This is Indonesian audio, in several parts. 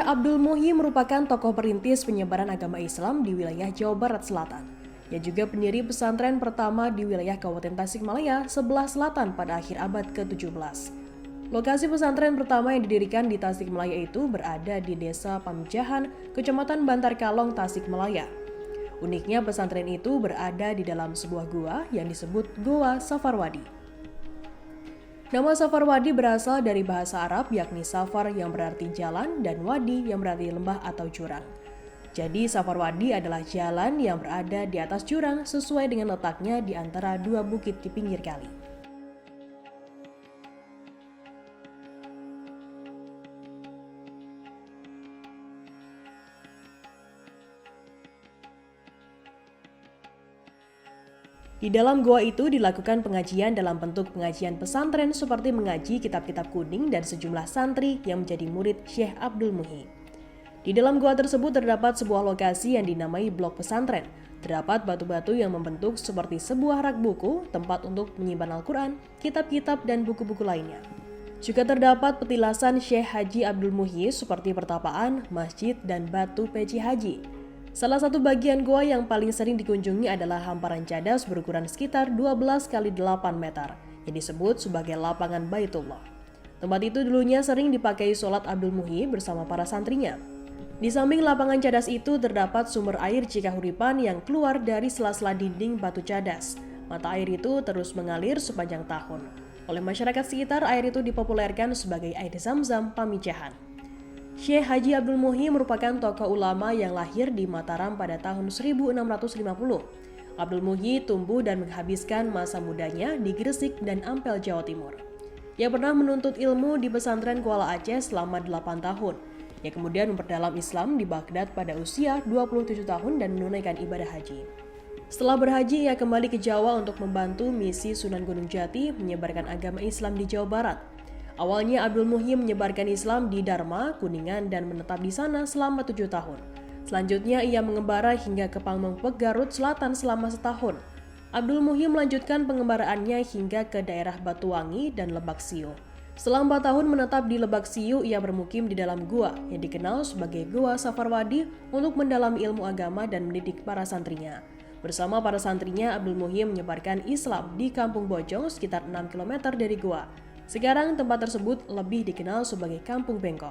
Abdul Muhyi merupakan tokoh perintis penyebaran agama Islam di wilayah Jawa Barat Selatan. Ia juga pendiri pesantren pertama di wilayah Kabupaten Tasikmalaya sebelah selatan pada akhir abad ke-17. Lokasi pesantren pertama yang didirikan di Tasikmalaya itu berada di Desa Pamijahan, Kecamatan Bantar Kalong, Tasikmalaya. Uniknya pesantren itu berada di dalam sebuah gua yang disebut Goa Safarwadi. Nama Safarwadi berasal dari bahasa Arab yakni safar yang berarti jalan dan wadi yang berarti lembah atau jurang. Jadi Safarwadi adalah jalan yang berada di atas jurang sesuai dengan letaknya di antara dua bukit di pinggir kali. Di dalam gua itu dilakukan pengajian dalam bentuk pengajian pesantren seperti mengaji kitab-kitab kuning dan sejumlah santri yang menjadi murid Syekh Abdul Muhyi. Di dalam gua tersebut terdapat sebuah lokasi yang dinamai blok pesantren. Terdapat batu-batu yang membentuk seperti sebuah rak buku, tempat untuk menyimpan Al-Quran, kitab-kitab, dan buku-buku lainnya. Juga terdapat petilasan Syekh Haji Abdul Muhyi seperti pertapaan, masjid, dan batu peci haji. Salah satu bagian gua yang paling sering dikunjungi adalah hamparan cadas berukuran sekitar 12 x 8 meter yang disebut sebagai lapangan Baitullah. Tempat itu dulunya sering dipakai sholat Abdul Muhyi bersama para santrinya. Di samping lapangan cadas itu terdapat sumber air Cikahuripan yang keluar dari sela-sela dinding batu cadas. Mata air itu terus mengalir sepanjang tahun. Oleh masyarakat sekitar, air itu dipopulerkan sebagai air Zam-Zam Pamijahan. Syekh Haji Abdul Muhyi merupakan tokoh ulama yang lahir di Mataram pada tahun 1650. Abdul Muhyi tumbuh dan menghabiskan masa mudanya di Gresik dan Ampel, Jawa Timur. Ia pernah menuntut ilmu di pesantren Kuala Aceh selama 8 tahun. Ia kemudian memperdalam Islam di Baghdad pada usia 27 tahun dan menunaikan ibadah haji. Setelah berhaji, ia kembali ke Jawa untuk membantu misi Sunan Gunung Jati menyebarkan agama Islam di Jawa Barat. Awalnya Abdul Muhyi menyebarkan Islam di Dharma, Kuningan, dan menetap di sana selama 7 tahun. Selanjutnya ia mengembara hingga ke Pangmengpek, Garut Selatan selama setahun. Abdul Muhyi melanjutkan pengembaraannya hingga ke daerah Batuwangi dan Lebak Siu. Setelah 4 tahun menetap di Lebak Siu, ia bermukim di dalam gua yang dikenal sebagai Goa Safarwadi untuk mendalami ilmu agama dan mendidik para santrinya. Bersama para santrinya, Abdul Muhyi menyebarkan Islam di Kampung Bojong sekitar 6 km dari gua. Sekarang tempat tersebut lebih dikenal sebagai Kampung Bengkok.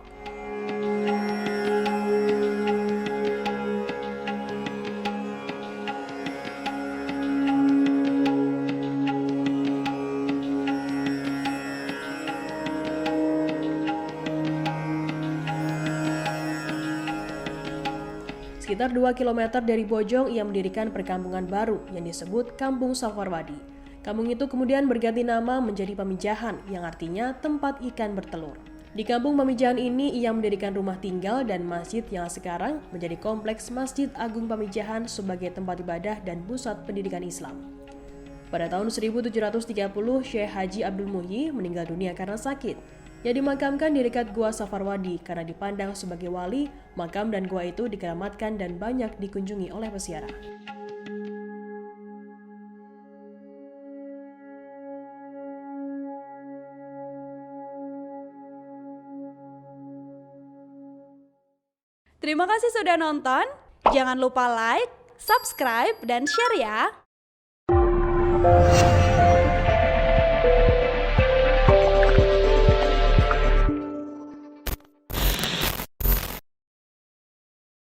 Sekitar 2 km dari Bojong, ia mendirikan perkampungan baru yang disebut Kampung Safarwadi. Kampung itu kemudian berganti nama menjadi Pamijahan, yang artinya tempat ikan bertelur. Di Kampung Pamijahan ini, ia mendirikan rumah tinggal dan masjid yang sekarang menjadi kompleks Masjid Agung Pamijahan sebagai tempat ibadah dan pusat pendidikan Islam. Pada tahun 1730, Syekh Haji Abdul Muhyi meninggal dunia karena sakit. Ia dimakamkan di dekat Gua Safarwadi karena dipandang sebagai wali. Makam dan gua itu dikeramatkan dan banyak dikunjungi oleh peziarah. Terima kasih sudah nonton. Jangan lupa like, subscribe, dan share ya.